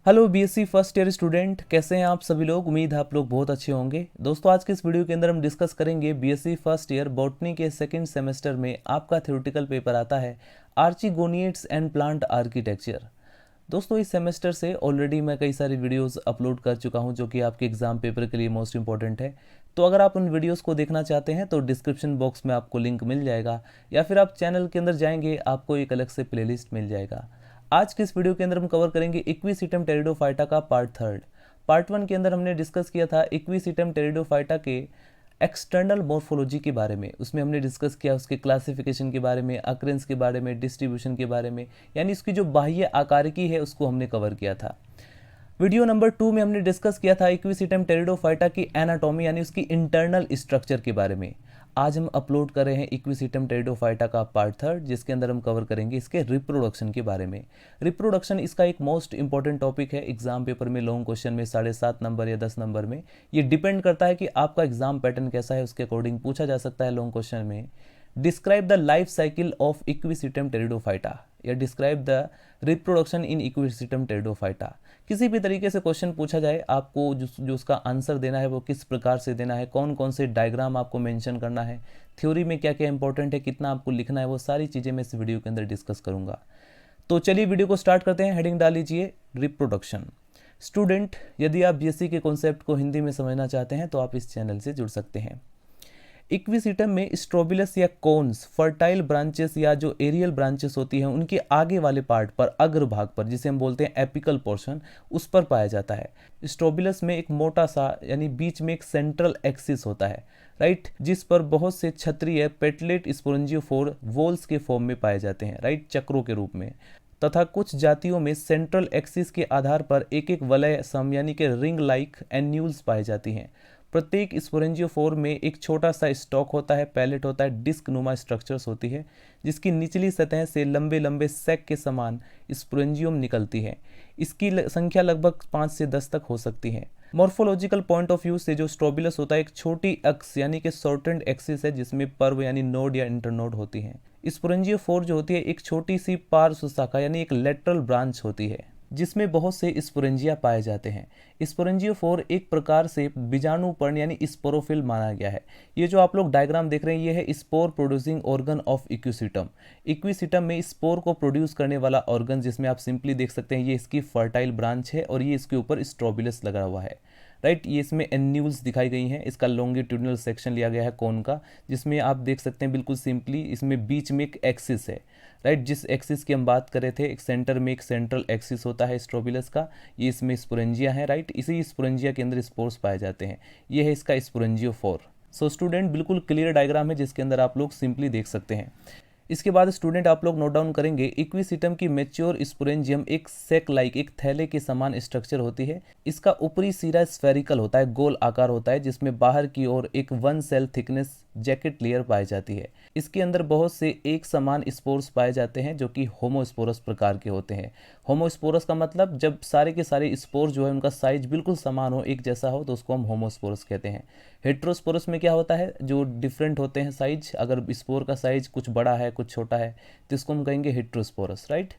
Hello BSc first year student, कैसे हैं आप सभी लोग। उम्मीद है आप लोग बहुत अच्छे होंगे। दोस्तों, आज के इस वीडियो के अंदर हम डिस्कस करेंगे बीएससी फर्स्ट ईयर बॉटनी के सेकंड सेमेस्टर में आपका थ्योरेटिकल पेपर आता है आर्चिगोनिएट्स एंड प्लांट आर्किटेक्चर। दोस्तों, इस सेमेस्टर से ऑलरेडी मैं कई सारी वीडियोस अपलोड कर चुका हूं जो कि आपके एग्जाम पेपर के लिए मोस्ट इंपॉर्टेंट है। तो अगर आप उन वीडियोस को देखना चाहते हैं तो डिस्क्रिप्शन बॉक्स में आपको लिंक मिल जाएगा, या फिर आप चैनल के अंदर जाएंगे, आपको एक अलग से प्लेलिस्ट मिल जाएगा। आज के इस वीडियो के अंदर हम कवर करेंगे इक्विसिटम टेरिडोफाइटा का पार्ट थर्ड। पार्ट वन के अंदर हमने डिस्कस किया था इक्विसिटम टेरिडोफाइटा के एक्सटर्नल मॉर्फोलॉजी के बारे में। उसमें हमने डिस्कस किया उसके क्लासिफिकेशन के बारे में, अक्रेंस के बारे में, डिस्ट्रीब्यूशन के बारे में, यानी इसकी जो बाह्य आकारिकी है उसको हमने कवर किया था। वीडियो नंबर 2 में हमने डिस्कस किया था इक्विसिटम टेरिडोफाइटा की एनाटॉमी यानी उसकी इंटरनल स्ट्रक्चर के बारे में। आज हम अपलोड कर रहे हैं इक्विसिटम टेरिडोफाइटा का पार्ट थर्ड, जिसके अंदर हम कवर करेंगे इसके रिप्रोडक्शन के बारे में। रिप्रोडक्शन इसका एक मोस्ट इंपॉर्टेंट टॉपिक है एग्जाम पेपर में, लॉन्ग क्वेश्चन में 7.5 नंबर या 10 नंबर में। ये डिपेंड करता है कि आपका एग्जाम पैटर्न कैसा है, उसके अकॉर्डिंग पूछा जा सकता है लॉन्ग क्वेश्चन में। Describe the life cycle of equisetum pteridophyta या describe the reproduction in equisetum pteridophyta. किसी भी तरीके से क्वेश्चन पूछा जाए, आपको जो उसका आंसर देना है वो किस प्रकार से देना है, कौन कौन से डायग्राम आपको मेंशन करना है, थ्योरी में क्या क्या इंपॉर्टेंट है, कितना आपको लिखना है, वो सारी चीज़ें मैं इस वीडियो के अंदर डिस्कस करूंगा। तो चलिए वीडियो को स्टार्ट करते हैं। हेडिंग डाल लीजिए रिप्रोडक्शन। स्टूडेंट, यदि आप बीएससी के कॉन्सेप्ट को हिंदी में समझना चाहते हैं तो आप इस चैनल से जुड़ सकते हैं। इक्विसिटम में स्ट्रोबिलस या कोन्स, फर्टाइल ब्रांचेस या जो एरियल ब्रांचेस होती हैं उनके आगे वाले पार्ट पर, अग्र भाग पर, जिसे हम बोलते हैं एपिकल पोर्शन, उस पर पाया जाता है। स्ट्रोबिलस में एक मोटा सा यानी बीच में एक सेंट्रल एक्सिस होता है, राइट, जिस पर बहुत से छत्रीय पेटलेट स्पोरेंजियोफोर वॉल्स के फॉर्म में पाए जाते हैं, राइट, चक्रों के रूप में। तथा कुछ जातियों में सेंट्रल एक्सिस के आधार पर एक एक वलय सम यानी कि रिंग लाइक एन्यूल्स पाई जाती हैं। प्रत्येक स्पोरेंजियोफोर में एक छोटा सा स्टॉक होता है, पैलेट होता है, डिस्क नुमा स्ट्रक्चर्स होती है, जिसकी निचली सतह से लंबे लंबे सैक के समान स्पोरेंजियम निकलती है। इसकी संख्या लगभग 5 से 10 तक हो सकती है। मॉर्फोलॉजिकल पॉइंट ऑफ व्यू से जो स्ट्रोबिलस होता है एक छोटी अक्स यानी कि शॉर्टेंड एक्सिस है, जिसमें पर्व यानी नोड या इंटरनोड होती है। स्पोरेंजियोफोर जो होती है एक छोटी सी पार्श्व शाखा यानी एक लेटरल ब्रांच होती है, जिसमें बहुत से स्पोरेंजिया पाए जाते हैं। स्पोरेंजियोफोर एक प्रकार से बीजाणुपर्ण यानी स्पोरोफिल माना गया है। ये जो आप लोग डायग्राम देख रहे हैं ये है spore producing organ of equisetum. Equisetum में स्पोर को प्रोड्यूस करने वाला ऑर्गन, जिसमें आप सिंपली देख सकते हैं ये इसकी फर्टाइल ब्रांच है और ये इसके ऊपर स्ट्रोबिलस लगा हुआ है, राइट। ये इसमें एन्यूल्स दिखाई गई हैं। इसका लॉन्गिट्यूडिनल सेक्शन लिया गया है कोन का, जिसमें आप देख सकते हैं बिल्कुल सिंपली इसमें बीच में एक एक्सिस है, राइट। जिस एक्सिस की हम बात कर रहे थे, एक सेंटर में एक सेंट्रल एक्सिस होता है स्ट्रोबिलस का, ये इसमें स्पोरेंजिया है, राइट। इसी स्पोरेंजिया के अंदर स्पोर्स पाए जाते हैं। ये है इसका स्पोरेंजियोफोर। सो स्टूडेंट, बिल्कुल क्लियर डायग्राम है जिसके अंदर आप लोग सिंपली देख सकते हैं। इसके बाद स्टूडेंट आप लोग नोट डाउन करेंगे इक्विसिटम की मैच्योर स्पोरेंजियम एक सेक लाइक, एक थैले के समान स्ट्रक्चर होती है। इसका ऊपरी सिरा स्फेरिकल होता है, गोल आकार होता है, जिसमें बाहर की ओर एक 1 सेल थिकनेस जैकेट लेयर पाई जाती है। इसके अंदर बहुत से एक समान स्पोर्स पाए जाते हैं जो कि होमोस्पोरस प्रकार के होते हैं। होमोस्पोरस का मतलब जब सारे के सारे स्पोर जो है उनका साइज बिल्कुल समान हो, एक जैसा हो, तो उसको हम होमोस्पोरस कहते हैं। हेट्रोस्पोरस में क्या होता है, जो डिफरेंट होते हैं साइज, अगर स्पोर का साइज कुछ बड़ा है कुछ छोटा है तो इसको हम कहेंगे हेट्रोस्पोरस, राइट।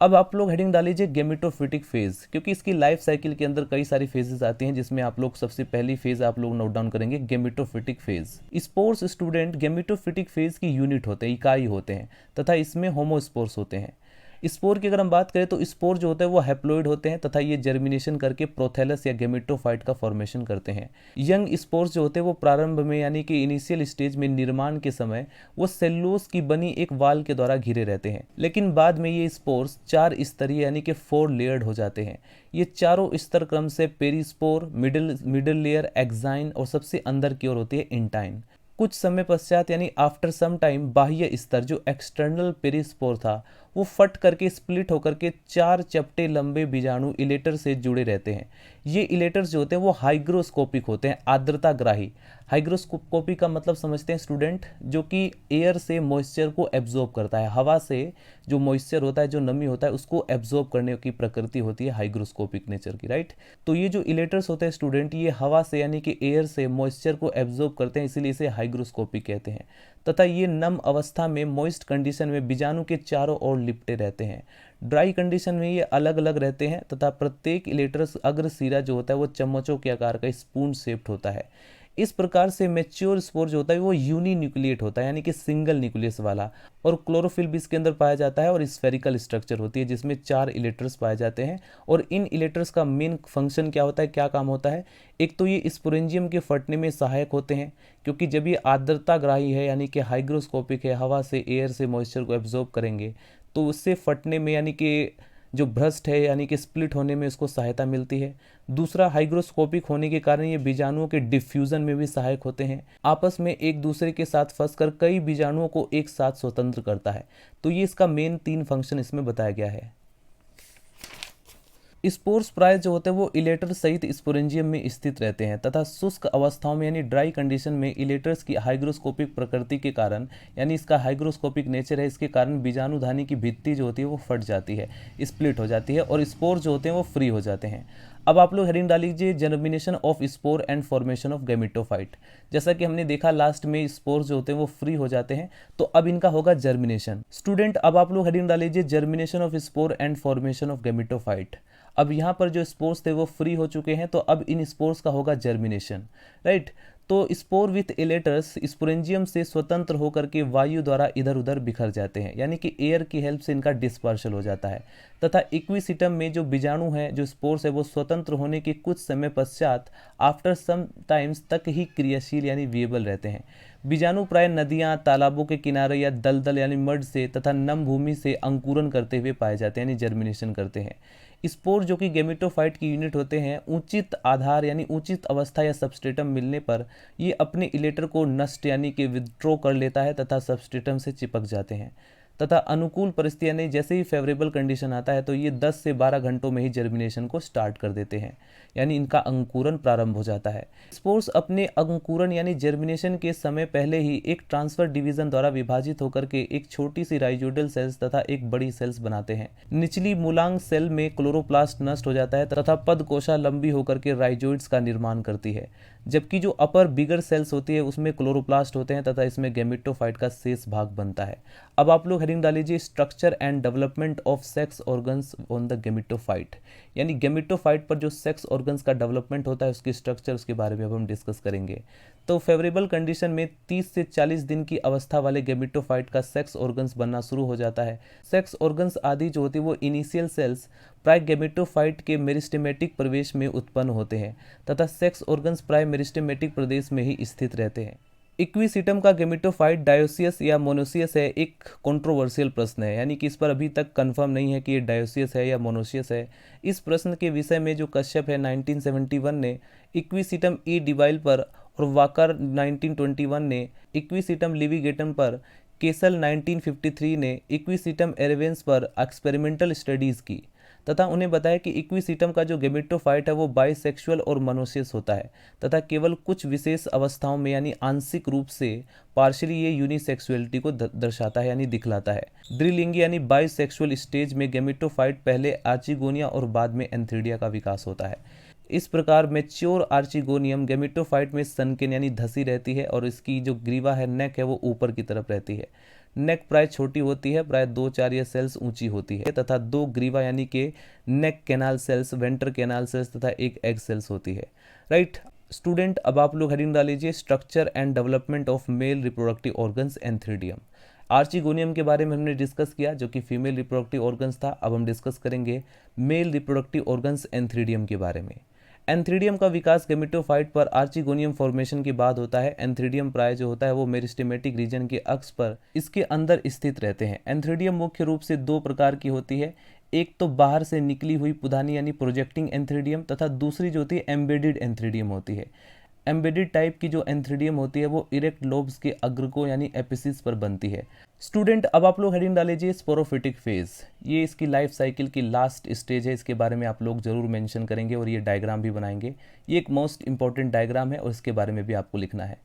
अब आप लोग हेडिंग डालीजिए गेमेटोफिटिक फेज, क्योंकि इसकी लाइफ साइकिल के अंदर कई सारी फेजेस आती हैं, जिसमें आप लोग सबसे पहली फेज आप लोग नोट डाउन करेंगे gametophytic phase. Spores student gametophytic phase की यूनिट होते हैं, इकाई होते हैं, तथा इसमें होमोस्पोर्स होते हैं। स्पोर की अगर हम बात करें तो स्पोर जो होते हैं वो हैप्लोइड होते हैं तथा ये जर्मिनेशन करके प्रोथैलस या गेमेटोफाइट का फॉर्मेशन करते हैं। यंग स्पोर्स जो होते हैं वो प्रारंभ में यानी कि इनिशियल स्टेज में निर्माण के समय वो सेलुलोज की बनी एक वाल के द्वारा घिरे रहते हैं, लेकिन बाद में ये स्पोर्स 4 स्तरीय यानी कि 4 लेयर्ड हो जाते हैं। ये चारों स्तर क्रम से पेरिस्पोर, मिडिल लेयर, एक्साइन और सबसे अंदर की ओर होती है इंटाइन। कुछ समय पश्चात यानी आफ्टर सम टाइम बाह्य स्तर जो एक्सटर्नल पेरिस्पोर था वो फट करके स्प्लिट होकर के 4 चपटे लंबे बीजाणु इलेटर से जुड़े रहते हैं। ये इलेटर्स जो होते हैं वो हाइग्रोस्कोपिक होते हैं, आर्द्रताग्राही। हाइग्रोस्कोपी का मतलब समझते हैं स्टूडेंट, जो कि एयर से मॉइस्चर को एब्जॉर्ब करता है, हवा से जो मॉइस्चर होता है, जो नमी होता है, उसको एब्जॉर्ब करने की प्रकृति होती है हाइग्रोस्कोपिक नेचर की, राइट। तो ये जो इलेटर्स होते हैं स्टूडेंट, ये हवा से यानी कि एयर से मॉइस्चर को एब्जॉर्ब करते हैं, इसीलिए इसे हाइग्रोस्कोपिक कहते हैं। तथा ये नम अवस्था में, मॉइस्ट कंडीशन में बीजाणु के चारों ओर और लिपटे रहते हैं। ड्राई कंडीशन में ये अलग अलग रहते हैं तथा प्रत्येक इलेटर्स अग्र सिरा जो होता है वो चम्मचों के आकार का स्पून शेप्ड होता है। इस प्रकार से मैच्योर स्पोर जो होता है वो यूनिन्यूक्लिएट होता है, यानी कि सिंगल न्यूक्लियस वाला, और क्लोरोफिल भी इसके अंदर पाया जाता है और स्फेरिकल स्ट्रक्चर होती है जिसमें 4 इलेटर्स पाए जाते हैं। और इन इलेटर्स का मेन फंक्शन क्या होता है, क्या काम होता है? एक तो ये स्पोरेंजियम के फटने में सहायक होते हैं, क्योंकि जब ये आर्द्रताग्राही है यानी कि हाइग्रोस्कोपिक है, हवा से एयर से मॉइस्चर को एब्जॉर्ब करेंगे तो उससे फटने में यानी कि जो भ्रष्ट है यानी कि स्प्लिट होने में उसको सहायता मिलती है। दूसरा, हाइग्रोस्कोपिक होने के कारण ये बीजाणुओं के डिफ्यूजन में भी सहायक होते हैं, आपस में एक दूसरे के साथ फंसकर कई बीजाणुओं को एक साथ स्वतंत्र करता है। तो ये इसका मेन 3 फंक्शन इसमें बताया गया है। स्पोर्स प्राय जो होते हैं वो इलेटर सहित स्पोरेंजियम में स्थित रहते हैं तथा शुष्क अवस्थाओं में यानी ड्राई कंडीशन में इलेटर्स की हाइग्रोस्कोपिक प्रकृति के कारण, यानी इसका हाइग्रोस्कोपिक नेचर है, इसके कारण बीजाणुधानी की भित्ति जो होती है वो फट जाती है, स्प्लिट हो जाती है और स्पोर जो होते हैं वो फ्री हो जाते हैं। अब आप लोग हेडिंग डाल लीजिए germination of spore and formation of gametophyte. जैसा कि हमने देखा लास्ट में स्पोर जो होते हैं वो फ्री हो जाते हैं, तो अब इनका होगा जर्मिनेशन। स्टूडेंट अब आप लोग हेडिंग डाल लीजिए germination of spore and formation of gametophyte. अब यहाँ पर जो स्पोर्स थे वो फ्री हो चुके हैं, तो अब इन स्पोर्स का होगा जर्मिनेशन, राइट। तो स्पोर विथ इलेटर्स स्पोरेंजियम से स्वतंत्र होकर के वायु द्वारा इधर उधर बिखर जाते हैं, यानी कि एयर की हेल्प से इनका डिस्पर्सल हो जाता है तथा इक्विसिटम में जो बीजाणु है, जो स्पोर्स है, वो स्वतंत्र होने के कुछ समय पश्चात आफ्टर सम टाइम्स तक ही क्रियाशील यानी विएबल रहते हैं। बीजाणु प्राय नदियां, तालाबों के किनारे या दलदल यानी मड से तथा नम भूमि से अंकुरन करते हुए पाए जाते हैं, यानी जर्मिनेशन करते हैं। स्पोर जो कि गैमेटोफाइट की यूनिट होते हैं, उचित आधार यानी उचित अवस्था या सबस्ट्रेटम मिलने पर ये अपने इलेटर को नष्ट यानी कि विथड्रॉ कर लेता है तथा सबस्ट्रेटम से चिपक जाते हैं तथा अनुकूल परिस्थितियां नहीं, जैसे ही फेवरेबल कंडीशन आता है तो ये 10 से 12 घंटों में ही जर्मिनेशन को स्टार्ट कर देते हैं, यानी इनका अंकुरन प्रारंभ हो जाता है। स्पोर्स अपने अंकुरन यानी जर्मिनेशन के समय पहले ही एक ट्रांसफर डिवीजन द्वारा विभाजित होकर के एक छोटी सी राइजोइडल सेल्स तथा एक बड़ी सेल्स बनाते हैं। निचली मूलांग सेल में क्लोरोप्लास्ट नष्ट हो जाता है तथा पदकोशा लंबी होकर के राइजोइड्स का निर्माण करती है, जबकि जो अपर बिगर सेल्स होती है उसमें क्लोरोप्लास्ट होते हैं तथा इसमें गैमेटोफाइट का शेष भाग बनता है। अब आप लोग हेडिंग डालीजिए structure and development of sex organs on the gametophyte, यानी गैमेटोफाइट पर जो सेक्स ऑर्गन्स का डेवलपमेंट होता है उसकी स्ट्रक्चर, उसके बारे में अब हम डिस्कस करेंगे। तो फेवरेबल कंडीशन में 30 से 40 दिन की अवस्था वाले गैमेटोफाइट का सेक्स ऑर्गन्स बनना शुरू हो जाता है। सेक्स ऑर्गन्स आदि जो होती है वो इनिशियल सेल्स प्राय गैमेटोफाइट के मेरिस्टेमेटिक प्रवेश में उत्पन्न होते हैं तथा सेक्स ऑर्गन्स प्राय मेरिस्टेमेटिक प्रदेश में ही स्थित रहते हैं। इक्विसिटम का गैमेटोफाइट डायोसियस या मोनोसियस है, एक कंट्रोवर्शियल प्रश्न है, यानी कि इस पर अभी तक कंफर्म नहीं है कि ये डायोसियस है या मोनोसियस है। इस प्रश्न के विषय में जो कश्यप है 1971 ने इक्विसिटम ई डिवाइल पर और वाकर 1921 ने इक्विसिटम लिविगेटम पर, केसल 1953 ने इक्विसिटम एरेवेंस पर एक्सपेरिमेंटल स्टडीज़ की तथा उन्हें बताया कि इक्विसिटम का जो गैमेटोफाइट है वो बाइसेक्सुअल और मोनोसियस होता है तथा केवल कुछ विशेष अवस्थाओं में यानी आंशिक रूप से पार्शियली ये यूनिसेक्सुअलिटी को दर्शाता है यानी दिखलाता है। द्विलिंगी यानी बाइसेक्सुअल स्टेज में गैमेटोफाइट पहले आर्चिगोनिया और बाद में एंथ्रीडिया का विकास होता है। इस प्रकार मैच्योर आर्चिगोनियम गैमेटोफाइट में सनकेन यानी धसी रहती है और इसकी जो ग्रीवा है, नेक है, वो ऊपर की तरफ रहती है। नेक प्राय छोटी होती है, प्राय 2-4 या सेल्स ऊंची होती है तथा 2 ग्रीवा यानी कि neck canal cells, venter canal cells तथा एक एग सेल्स होती है, राइट। स्टूडेंट अब आप लोग हेडिंग डाल लीजिए structure and development of male reproductive organs antheridium. Archegonium के बारे में हमने डिस्कस किया जो कि फीमेल रिप्रोडक्टिव ऑर्गन्स था। अब हम डिस्कस करेंगे मेल रिप्रोडक्टिव ऑर्गन्स एंथ्रीडियम के बारे में। एंथ्रीडियम का विकास गैमेटोफाइट पर आर्चिगोनियम फॉर्मेशन के बाद होता है। एंथ्रीडियम प्राय जो होता है वो मेरिस्टेमेटिक रीजन के अक्ष पर इसके अंदर स्थित रहते हैं। एंथ्रीडियम मुख्य रूप से 2 प्रकार की होती है, एक तो बाहर से निकली हुई पुधानी यानी प्रोजेक्टिंग एंथ्रीडियम तथा दूसरी जो होती है एम्बेडेड एंथ्रीडियम होती है। एम्बेडेड टाइप की जो एंथ्रीडियम होती है वो इरेक्ट लोब्स के अग्रको यानी एपिसिस पर बनती है। स्टूडेंट अब आप लोग हेडिंग डालीजिए स्पोरोफिटिक फेज, ये इसकी लाइफ साइकिल की लास्ट स्टेज है, इसके बारे में आप लोग जरूर मेंशन करेंगे और ये डायग्राम भी बनाएंगे। ये एक मोस्ट इंपॉर्टेंट डायग्राम है और इसके बारे में भी आपको लिखना है।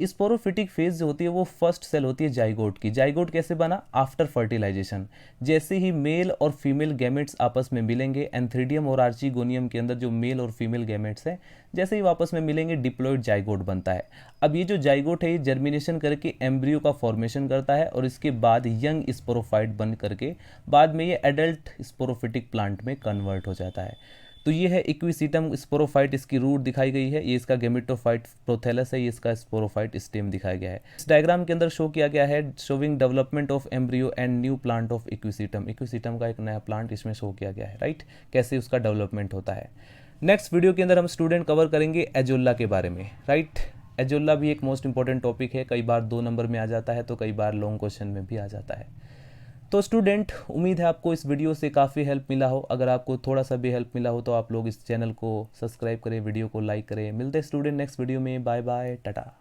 स्पोरोफिटिक फेज जो होती है वो फर्स्ट सेल होती है जाइगोट की। जाइगोट कैसे बना? After fertilisation. जैसे ही मेल और फीमेल गैमेट्स आपस में मिलेंगे, एंथ्रीडियम और आर्चिगोनियम के अंदर जो मेल और फीमेल गैमेट्स हैं, जैसे ही आपस में मिलेंगे डिप्लॉइड जाइगोट बनता है। अब ये जो जाइगोट है ये जर्मिनेशन करके एम्ब्रियो का फॉर्मेशन करता है और इसके बाद यंग स्पोरोफाइट बन करके बाद में ये एडल्ट स्पोरोफिटिक प्लांट में कन्वर्ट हो जाता है। तो ये है इक्विसिटम स्पोरोफाइट, इसकी रूट दिखाई गई है। ये इसका गेमेटोफाइट प्रोथेलस है, ये इसका स्पोरोफाइट स्टेम दिखाया गया है। इस डायग्राम के अंदर शो किया गया है showing development of embryo and new plant of equisetum. Equisetum का एक नया प्लांट इसमें शो किया गया है, राइट, कैसे उसका डेवलपमेंट होता है। नेक्स्ट वीडियो के अंदर हम स्टूडेंट कवर करेंगे एजोला के बारे में, राइट। एजोला भी एक मोस्ट इंपॉर्टेंट टॉपिक है, कई बार 2 नंबर में आ जाता है तो कई बार लॉन्ग क्वेश्चन में भी आ जाता है। तो स्टूडेंट, उम्मीद है आपको इस वीडियो से काफ़ी हेल्प मिला हो। अगर आपको थोड़ा सा भी हेल्प मिला हो तो आप लोग इस चैनल को सब्सक्राइब करें, वीडियो को लाइक करें। मिलते हैं स्टूडेंट नेक्स्ट वीडियो में। Bye bye, Tata.